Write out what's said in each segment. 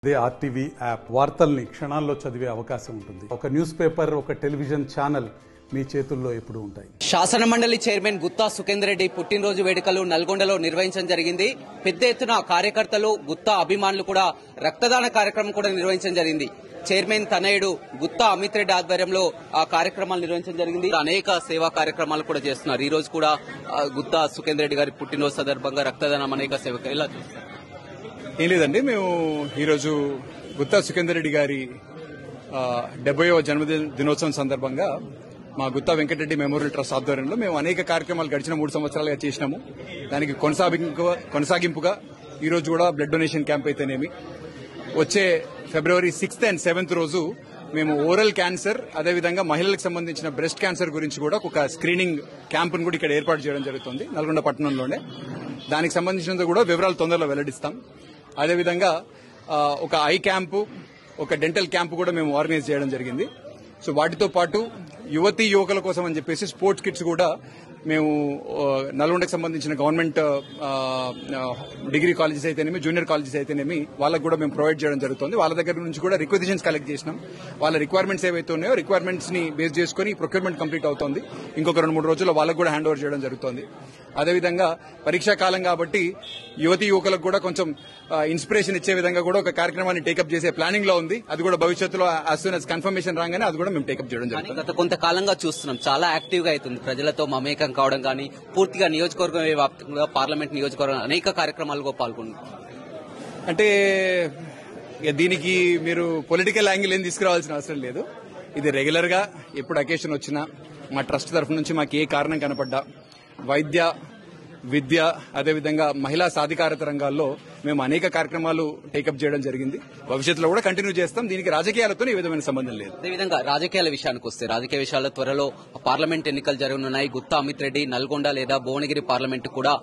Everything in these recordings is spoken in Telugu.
అదే ఆర్టీవీ యాప్ వార్తల్ని క్షణాల్లో చదివే అవకాశం ఉంటుంది. ఒక న్యూస్ పేపర్, ఒక టెలివిజన్ ఛానల్ మీ చేతుల్లో ఎప్పుడూ ఉంటాయి. శాసన మండలి చైర్మన్ గుత్తా సుఖేందర్ రెడ్డి పుట్టినరోజు వేడుకలు నల్గొండలో నిర్వహించడం జరిగింది. పెద్ద ఎత్తున కార్యకర్తలు, గుత్తా అభిమానులు కూడా రక్తదాన కార్యక్రమం కూడా నిర్వహించడం జరిగింది. చైర్మన్ తనయుడు గుత్తా అమిత్ రెడ్డి ఆధ్వర్యంలో ఆ కార్యక్రమాలు నిర్వహించడం జరిగింది. అనేక సేవా కార్యక్రమాలు కూడా చేస్తున్నారు. ఈ రోజు కూడా గుత్తా సుఖేందర్ రెడ్డి గారి పుట్టినరోజు సందర్భంగా రక్తదానం అనేక సేవ ఎలా చూస్తారు? ఏం లేదండి, మేము ఈరోజు గుత్తా సుఖేందర్ రెడ్డి గారి 70వ జన్మదినోత్సవం సందర్భంగా మా గుత్తా వెంకటరెడ్డి మెమోరియల్ ట్రస్ట్ ఆధ్వర్యంలో మేము అనేక కార్యక్రమాలు గడిచిన 3 సంవత్సరాలుగా చేసినాము. దానికి కొనసాగింపుగా ఈ రోజు కూడా బ్లడ్ డొనేషన్ క్యాంప్ అయితేనేమి, వచ్చే ఫిబ్రవరి 6th and 7th రోజు మేము ఓరల్ క్యాన్సర్, అదేవిధంగా మహిళలకు సంబంధించిన బ్రెస్ట్ క్యాన్సర్ గురించి కూడా ఒక స్క్రీనింగ్ క్యాంపును కూడా ఇక్కడ ఏర్పాటు చేయడం జరుగుతుంది నల్గొండ పట్టణంలోనే. దానికి సంబంధించినంత కూడా వివరాలు తొందరలో వెల్లడిస్తాం. అదేవిధంగా ఒక ఐ క్యాంపు, ఒక డెంటల్ క్యాంపు కూడా మేము ఆర్గనైజ్ చేయడం జరిగింది. సో వాటితో పాటు యువతీ యువకుల కోసం అని చెప్పేసి స్పోర్ట్స్ కిట్స్ కూడా మేము నల్గొండకు సంబంధించిన గవర్నమెంట్ డిగ్రీ కాలేజెస్ అయితేనేమి, జూనియర్ కాలేజెస్ అయితేనేమి వాళ్ళకు కూడా మేము ప్రొవైడ్ చేయడం జరుగుతుంది. వాళ్ళ దగ్గర నుంచి కూడా రిక్వెజిషన్స్ కలెక్ట్ చేసినాం. వాళ్ళ రిక్వైర్మెంట్స్ ఏవైతే ఉన్నాయో రిక్వైర్మెంట్స్ ని బేస్ చేసుకుని ప్రొక్యూర్మెంట్ కంప్లీట్ అవుతుంది. ఇంకొక 2-3 రోజుల్లో వాళ్ళకు కూడా హ్యాండ్ ఓవర్ చేయడం జరుగుతుంది. అదేవిధంగా పరీక్షా కాలం కాబట్టి యువతీ యువకులకు కూడా కొంచెం ఇన్స్పిరేషన్ ఇచ్చే విధంగా కూడా ఒక కార్యక్రమాన్ని టేకప్ చేసే ప్లానింగ్ లో ఉంది. అది కూడా భవిష్యత్తులో యాజ్ సూన్ యాజ్ కన్ఫర్మేషన్ రాగానే అది కూడా మేము టేకప్ చేయడం జరుగుతుంది. గత కొంతకాలంగా చూస్తున్నాం, చాలా యాక్టివ్ గా అవుతుంది, ప్రజలతో మమేకం కావడం కానీ, పూర్తిగా నియోజకవర్గం వ్యాప్తంగా పార్లమెంట్ నియోజకవర్గం అనేక కార్యక్రమాల్లో పాల్గొన్నారు. అంటే దీనికి మీరు పొలిటికల్ యాంగిల్ ఏం తీసుకురావాల్సిన అవసరం లేదు. ఇది రెగ్యులర్ గా ఎప్పుడు అకేషన్ వచ్చినా మా ట్రస్ట్ తరఫు నుంచి మాకు ఏ కారణం కనపడ్డా వైద్య, విద్య, అదేవిధంగా మహిళా సాధికారత రంగాల్లో మేము అనేక కార్యక్రమాలు టేకప్ చేయడం జరిగింది. భవిష్యత్తులో కూడా కంటిన్యూ చేస్తాం. దీనికి రాజకీయాలతో ఏ విధమైన సంబంధం లేదు. అదేవిధంగా రాజకీయాల విషయానికి వస్తే, రాజకీయ విషయాల్లో త్వరలో పార్లమెంట్ ఎన్నికలు జరగనున్నాయి. గుత్తా అమిత్ రెడ్డి నల్గొండ లేదా భువనగిరి పార్లమెంట్ కూడా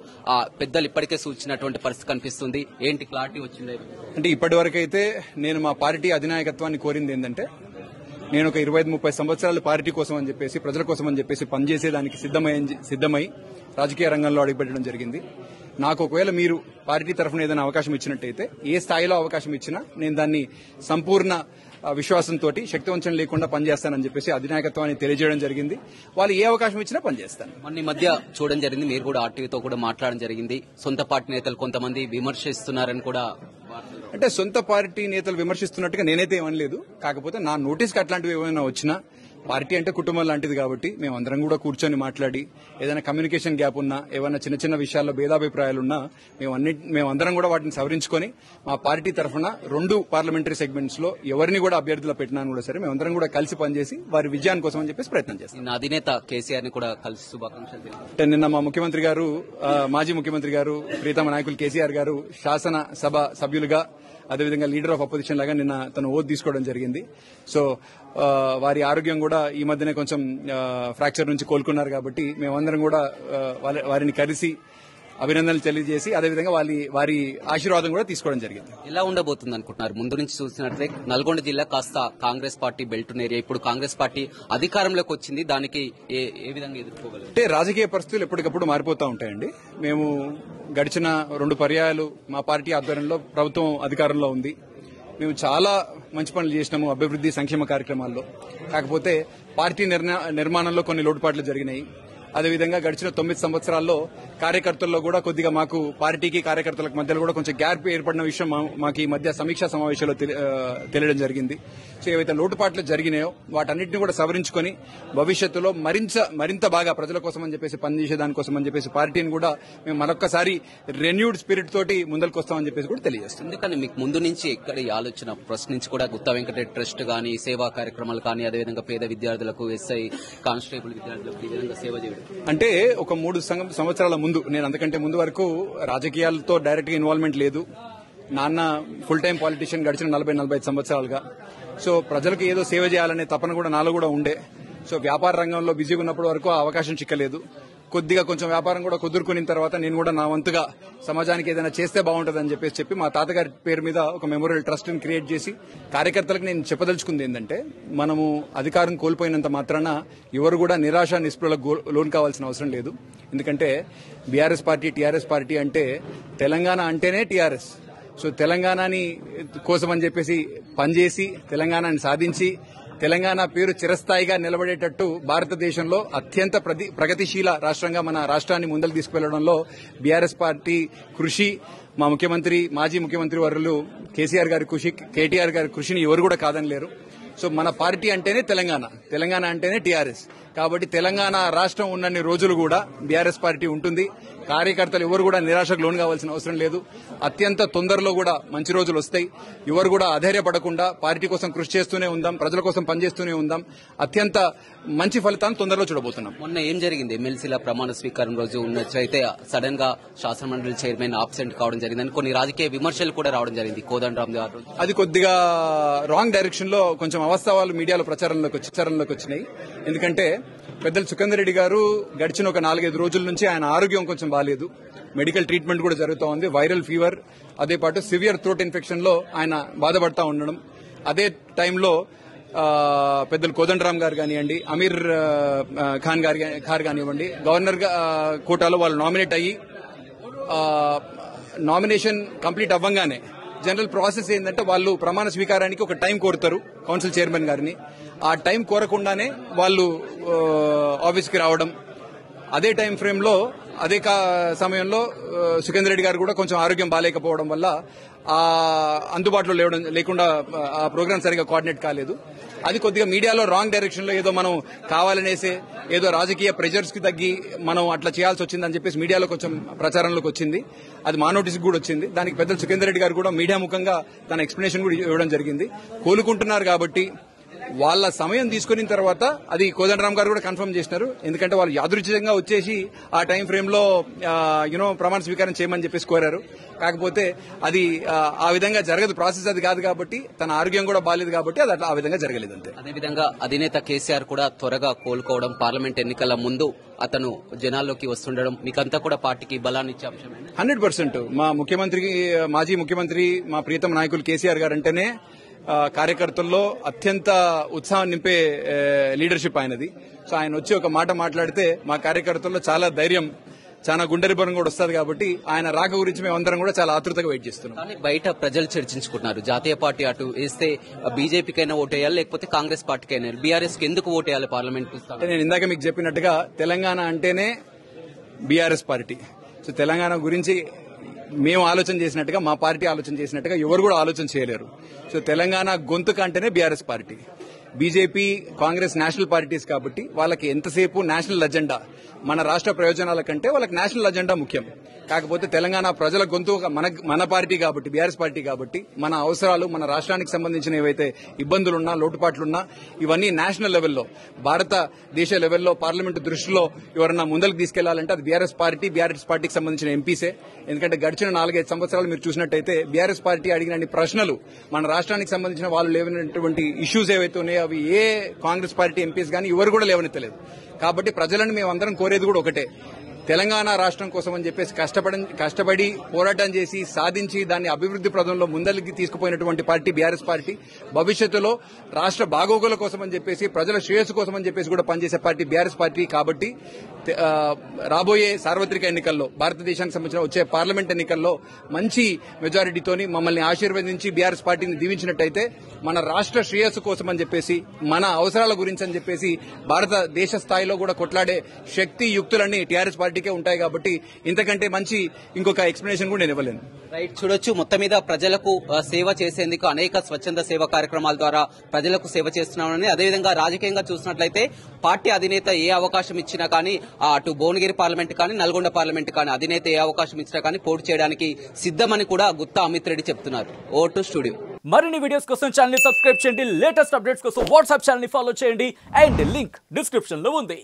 పెద్దలు ఇప్పటికే సూచించినటువంటి పరిస్థితి కనిపిస్తుంది. ఏంటి క్లారిటీ వచ్చింది? అంటే ఇప్పటి వరకైతే నేను మా పార్టీ అధినాయకత్వాన్ని కోరింది ఏంటంటే, నేను ఒక 25-30 సంవత్సరాలు పార్టీ కోసం అని చెప్పేసి, ప్రజల కోసం అని చెప్పేసి పనిచేసేదానికి సిద్దమై రాజకీయ రంగంలో అడుగుపెట్టడం జరిగింది. నాకు ఒకవేళ మీరు పార్టీ తరఫున ఏదైనా అవకాశం ఇచ్చినట్టయితే, ఏ స్థాయిలో అవకాశం ఇచ్చినా నేను దాన్ని సంపూర్ణ విశ్వాసంతో, శక్తివంచన లేకుండా పనిచేస్తానని చెప్పేసి అధినాయకత్వాన్ని తెలియజేయడం జరిగింది. వాళ్ళు ఏ అవకాశం ఇచ్చినా పనిచేస్తాను. మొన్న మధ్య చూడడం జరిగింది, మీరు కూడా ఆర్టీవీతో కూడా మాట్లాడడం జరిగింది. సొంత పార్టీ నేతలు కొంతమంది విమర్శిస్తున్నారని కూడా. అంటే సొంత పార్టీ నేతలు విమర్శిస్తున్నట్టుగా నేనైతే ఏమనలేదు. కాకపోతే నా నోటీస్కి అట్లాంటివి ఏమైనా వచ్చినా, పార్టీ అంటే కుటుంబం లాంటిది కాబట్టి మేమందరం కూడా కూర్చొని మాట్లాడి, ఏదైనా కమ్యూనికేషన్ గ్యాప్ ఉన్నా, ఏమైనా చిన్న చిన్న విషయాల్లో భేదాభిప్రాయాలున్నా మేమందరం కూడా వాటిని సవరించుకొని మా పార్టీ తరఫున 2 పార్లమెంటరీ సెగ్మెంట్స్ లో ఎవరిని కూడా అభ్యర్థులు పెట్టినా కూడా సరే మేమందరం కూడా కలిసి పనిచేసి వారి విజయాని కోసం అని చెప్పేసి ప్రయత్నం చేస్తాం. అధినేత కేసీఆర్ ని కూడా కలిసి శుభాకాంక్షలు. అంటే నిన్న మా ముఖ్యమంత్రి గారు, మాజీ ముఖ్యమంత్రి గారు, ప్రీతమ నాయకులు కేసీఆర్ గారు శాసన సభ సభ్యులుగా, అదేవిధంగా లీడర్ ఆఫ్ అపోజిషన్ లాగా నిన్న తను ఓత్ తీసుకోవడం జరిగింది. సో వారి ఆరోగ్యం కూడా ఈ మధ్యనే కొంచెం ఫ్రాక్చర్ నుంచి కోలుకున్నారు కాబట్టి మేమందరం కూడా వారిని కలిసి అభినందనలు తెలియజేసి, అదేవిధంగా వారి ఆశీర్వాదం కూడా తీసుకోవడం జరిగింది. ఎలా ఉండబోతుంది అనుకుంటున్నారు? ముందు నుంచి చూసినట్లయితే నల్గొండ జిల్లా కాస్త కాంగ్రెస్ పార్టీ బెల్ట్ ఏరియా, ఇప్పుడు కాంగ్రెస్ పార్టీ అధికారంలోకి వచ్చింది, దానికి ఏ విధంగా ఎదుర్కోగలరు? అంటే రాజకీయ పరిస్థితులు ఎప్పటికప్పుడు మారిపోతూ ఉంటాయండి. మేము గడిచిన 2 పర్యాయాలు మా పార్టీ ఆధ్వర్యంలో ప్రభుత్వం అధికారంలో ఉంది. మేము చాలా మంచి పనులు చేసినాము అభివృద్ది, సంక్షేమ కార్యక్రమాల్లో. కాకపోతే పార్టీ నిర్మాణంలో కొన్ని లోటుపాట్లు జరిగినాయి. అదేవిధంగా గడిచిన 9 సంవత్సరాల్లో కార్యకర్తల్లో కూడా కొద్దిగా మాకు పార్టీకి కార్యకర్తలకు మధ్యలో కూడా కొంచెం గ్యాప్ ఏర్పడిన విషయం మాకు ఈ మధ్య సమీక్షా సమావేశాల్లో తెలియడం జరిగింది. సో ఏవైతే లోటుపాట్లు జరిగినాయో వాటన్నిటిని కూడా సవరించుకొని భవిష్యత్తులో మరింత బాగా ప్రజల కోసం అని చెప్పేసి పనిచేసే దానికోసం అని చెప్పేసి పార్టీని కూడా మేము మరొకసారి రెన్యూడ్ స్పిరిట్ తోటి ముందరికి వస్తామని చెప్పేసి కూడా తెలియజేస్తాం. ఎందుకని మీకు ముందు నుంచి ఎక్కడ ఈ ఆలోచన? ఫస్ట్ నుంచి కూడా గుత్తా వెంకటరెడ్డి ట్రస్ట్ కానీ, సేవా కార్యక్రమాలు కానీ, అదేవిధంగా పేద విద్యార్థులకు, ఎస్ఐ కానిస్టేబుల్ విద్యార్థులకు ఈ విధంగా సేవ చేయడం. అంటే ఒక 3 సంవత్సరాల ముందు, నేను అంతకంటే ముందు వరకు రాజకీయాలతో డైరెక్ట్ గా ఇన్వాల్వ్మెంట్ లేదు. నాన్న ఫుల్ టైం పాలిటిషియన్ గడిచిన 40-45 సంవత్సరాలుగా. సో ప్రజలకు ఏదో సేవ చేయాలనే తపన కూడా నాలో కూడా ఉండే. సో వ్యాపార రంగంలో బిజీగా ఉన్నప్పటి వరకు ఆ అవకాశం చిక్కలేదు. కొద్దిగా కొంచెం వ్యాపారం కూడా కుదురుకున్న తర్వాత నేను కూడా నా వంతుగా సమాజానికి ఏదైనా చేస్తే బాగుంటుందని చెప్పి మా తాతగారి పేరు మీద ఒక మెమోరియల్ ట్రస్ట్ ని క్రియేట్ చేసి కార్యకర్తలకు నేను చెప్పదలుచుకుంది ఏంటంటే, మనము అధికారం కోల్పోయినంత మాత్రాన ఎవరు కూడా నిరాశ నిస్పృహలకు లోన్ కావాల్సిన అవసరం లేదు. ఎందుకంటే బీఆర్ఎస్ పార్టీ, టీఆర్ఎస్ పార్టీ అంటే తెలంగాణ అంటేనే టీఆర్ఎస్, సో తెలంగాణని కోసం అని చెప్పేసి పనిచేసి తెలంగాణని సాధించి తెలంగాణ పేరు చిరస్థాయిగా నిలబడేటట్టు భారతదేశంలో అత్యంత ప్రగతిశీల రాష్ట్రంగా మన రాష్ట్రాన్ని ముందరకు తీసుకువెళ్లడంలో బీఆర్ఎస్ పార్టీ కృషి, మా ముఖ్యమంత్రి మాజీ ముఖ్యమంత్రి వర్యులు కేసీఆర్ గారి కృషి, కేటీఆర్ గారి కృషిని ఎవరు కూడా కాదనలేరు. సో మన పార్టీ అంటేనే తెలంగాణ అంటేనే టీఆర్ఎస్. కాబట్టి తెలంగాణ రాష్ట్రం ఉన్నన్ని రోజులు కూడా బీఆర్ఎస్ పార్టీ ఉంటుంది. కార్యకర్తలు ఎవరు కూడా నిరాశకు లోను కావాల్సిన అవసరం లేదు. అత్యంత తొందరలో కూడా మంచి రోజులు వస్తాయి. ఎవరు కూడా అధైర్యపడకుండా పార్టీ కోసం కృషి చేస్తూనే ఉందాం, ప్రజల కోసం పనిచేస్తూనే ఉందాం. అత్యంత మంచి ఫలితాన్ని తొందరలో చూడబోతున్నాం. మొన్న ఏం జరిగింది? ఎమ్మెల్సీల ప్రమాణ స్వీకారం రోజు ఉన్నట్లయితే సడన్ గా శాసనమండలి చైర్మన్ ఆబ్సెంట్ కావడం జరిగిందని కొన్ని రాజకీయ విమర్శలు కూడా రావడం జరిగింది కోదండరామ్ గారు. అది కొద్దిగా రాంగ్ డైరెక్షన్ లో కొంచెం అవాస్తవాలు మీడియాలో ప్రచారంలోకి వచ్చినాయి. ఎందుకంటే పెద్దలు సుఖేందర్ రెడ్డి గారు గడిచిన ఒక 4-5 రోజుల నుంచి ఆయన ఆరోగ్యం కొంచెం బాగాలేదు. మెడికల్ ట్రీట్మెంట్ కూడా జరుగుతూ ఉంది. వైరల్ ఫీవర్, అదే పాటు సివియర్ థ్రోట్ ఇన్ఫెక్షన్ లో ఆయన బాధపడతా ఉండడం. అదే టైంలో పెద్దలు కోదండరామ్ గారు కానివ్వండి, అమీర్ ఖాన్ గారు కానివ్వండి, గవర్నర్ కోటాలో వాళ్ళు నామినేట్ అయ్యి నామినేషన్ కంప్లీట్ అవ్వంగానే జనరల్ ప్రాసెస్ ఏంటంటే వాళ్ళు ప్రమాణ స్వీకారానికి ఒక టైం కోరుతారు కౌన్సిల్ చైర్మన్ గారిని. ఆ టైం కోరకుండానే వాళ్ళు ఆఫీస్కి రావడం. అదే టైం ఫ్రేమ్ లో అదే సమయంలో సుఖేందర్ రెడ్డి గారు కూడా కొంచెం ఆరోగ్యం బాగాలేకపోవడం వల్ల అందుబాటులో లేకుండా ఆ ప్రోగ్రామ్ సరిగా కోఆర్డినేట్ కాలేదు. అది కొద్దిగా మీడియాలో రాంగ్ డైరెక్షన్ లో ఏదో మనం కావాలనేసే ఏదో రాజకీయ ప్రెజర్స్ కి తగ్గి మనం అట్లా చేయాల్సి వచ్చిందని చెప్పేసి మీడియాలో కొంచెం ప్రచారంలోకి వచ్చింది. అది మా నోటీస్ కూడా వచ్చింది. దానికి పెద్దలు సుఖేందర్ రెడ్డి గారు కూడా మీడియా ముఖంగా తన ఎక్స్ప్లెనేషన్ కూడా ఇవ్వడం జరిగింది. కోలుకుంటున్నారు కాబట్టి వాళ్ళ సమయం తీసుకున్న తర్వాత అది కోదండరామ్ గారు కూడా కన్ఫర్మ్ చేసినారు. ఎందుకంటే వాళ్ళు యాదృచ్ఛికంగా వచ్చేసి ఆ టైం ఫ్రేమ్ లో ప్రమాణ స్వీకారం చేయమని చెప్పేసి కోరారు. కాకపోతే అది ఆ విధంగా జరగదు, ప్రాసెస్ అది కాదు కాబట్టి, తన ఆరోగ్యం కూడా బాలేదు కాబట్టి అది అట్లా ఆ విధంగా జరగలేదు అంతే. అదేవిధంగా అధినేత కేసీఆర్ కూడా త్వరగా కోలుకోవడం, పార్లమెంట్ ఎన్నికల ముందు అతను జనాల్లోకి వస్తుండడం మీకంతా కూడా పార్టీకి బలాన్ని ఇచ్చే అంశమే. 100% మా మాజీ ముఖ్యమంత్రి మా ప్రియతమ నాయకులు కేసీఆర్ గారు అంటేనే కార్యకర్తల్లో అత్యంత ఉత్సాహం నింపే లీడర్షిప్ ఆయనది. సో ఆయన వచ్చి ఒక మాట మాట్లాడితే మా కార్యకర్తల్లో చాలా ధైర్యం, చాలా గుండెరిబరం కూడా వస్తుంది. కాబట్టి ఆయన రాక గురించి మేమందరం కూడా చాలా ఆతృతగా వెయిట్ చేస్తున్నాం. కానీ బయట ప్రజలు చర్చించుకుంటున్నారు, జాతీయ పార్టీ అటు వేస్తే బీజేపీకైనా ఓటేయాలి, లేకపోతే కాంగ్రెస్ పార్టీకైనా, బీఆర్ఎస్ కి ఎందుకు ఓటేయాలి పార్లమెంట్? నేను ఇందాక మీకు చెప్పినట్టుగా తెలంగాణ అంటేనే బీఆర్ఎస్ పార్టీ. సో తెలంగాణ గురించి మేము ఆలోచన చేసినట్టుగా, మా పార్టీ ఆలోచన చేసినట్టుగా ఎవరు కూడా ఆలోచన చేయలేరు. సో తెలంగాణ గొంతుక అంటేనే BRS party. BJP, Congress national parties కాబట్టి వాళ్ళకి ఎంతసేపు నేషనల్ అజెండా, మన రాష్ట్ర ప్రయోజనాల కంటే వాళ్ళకి నేషనల్ అజెండా ముఖ్యం. కాకపోతే తెలంగాణ ప్రజల గొంతు మన పార్టీ కాబట్టి, బీఆర్ఎస్ పార్టీ కాబట్టి, మన అవసరాలు, మన రాష్ట్రానికి సంబంధించిన ఏవైతే ఇబ్బందులున్నా, లోటుపాట్లున్నా ఇవన్నీ నేషనల్ లెవెల్లో, భారతదేశ లెవెల్లో పార్లమెంటు దృష్టిలో ఎవరన్నా ముందరికి తీసుకెళ్లాలంటే అది బీఆర్ఎస్ పార్టీకి సంబంధించిన ఎంపీసే. ఎందుకంటే గడిచిన 4-5 సంవత్సరాలు మీరు చూసినట్టయితే బీఆర్ఎస్ పార్టీ అడిగిన ప్రశ్నలు, మన రాష్ట్రానికి సంబంధించిన వాళ్ళు లేవనటువంటి ఇష్యూస్ ఏవైతే ఉన్నాయో అవి ఏ కాంగ్రెస్ పార్టీ ఎంపీస్ కానీ ఎవరు కూడా లేవనెత్తలేదు. కాబట్టి ప్రజలను మేమందరం కోరేది కూడా ఒకటే, తెలంగాణ రాష్ట్రం కోసం అని చెప్పేసి కష్టపడి పోరాటం చేసి సాధించి దాన్ని అభివృద్ది ప్రదంలో ముందరికి తీసుకుపోయినటువంటి పార్టీ బీఆర్ఎస్ పార్టీ. భవిష్యత్తులో రాష్ట్ర బాగోగుల కోసం అని చెప్పేసి, ప్రజల శ్రేయస్సు కోసం అని చెప్పేసి కూడా పనిచేసే పార్టీ బీఆర్ఎస్ పార్టీ. కాబట్టి రాబోయే సార్వత్రిక ఎన్నికల్లో, భారతదేశానికి సంబంధించిన వచ్చే పార్లమెంట్ ఎన్నికల్లో మంచి మెజారిటీతోని మమ్మల్ని ఆశీర్వదించి బీఆర్ఎస్ పార్టీని దీవించినట్టయితే మన రాష్ట్ర శ్రేయస్సు కోసం అని చెప్పేసి, మన అవసరాల గురించి అని చెప్పేసి భారతదేశ స్థాయిలో కూడా కొట్లాడే శక్తి, యుక్తులన్నీ టీఆర్ఎస్ పార్టీకే ఉంటాయి. కాబట్టి ఇంతకంటే మంచి ఇంకొక ఎక్స్ప్లెనేషన్ కూడా నేను ఇవ్వలేను. రైట్, చూడొచ్చు. మొత్తం మీద ప్రజలకు సేవ చేసేందుకు అనేక స్వచ్ఛంద సేవా కార్యక్రమాల ద్వారా ప్రజలకు సేవ చేస్తున్నామని, అదేవిధంగా రాజకీయంగా చూసినట్లయితే పార్టీ అధినేత ఏ అవకాశం ఇచ్చినా కానీ, అటు భువనగిరి పార్లమెంట్ కానీ, నల్గొండ పార్లమెంట్ కానీ అధినేత ఏ అవకాశం ఇచ్చినా కానీ పోటీ చేయడానికి సిద్దమని కూడా గుత్తా అమిత్ రెడ్డి చెప్తున్నారు. Over to studio. మరిన్ని వీడియోస్ కోసం ఛానల్ ని సబ్స్క్రైబ్ చేయండి, లేటెస్ట్ అప్డేట్స్ కోసం వాట్సాప్ ఛానల్ ని ఫాలో చేయండి, అండ్ లింక్ డిస్క్రిప్షన్ లో ఉంది.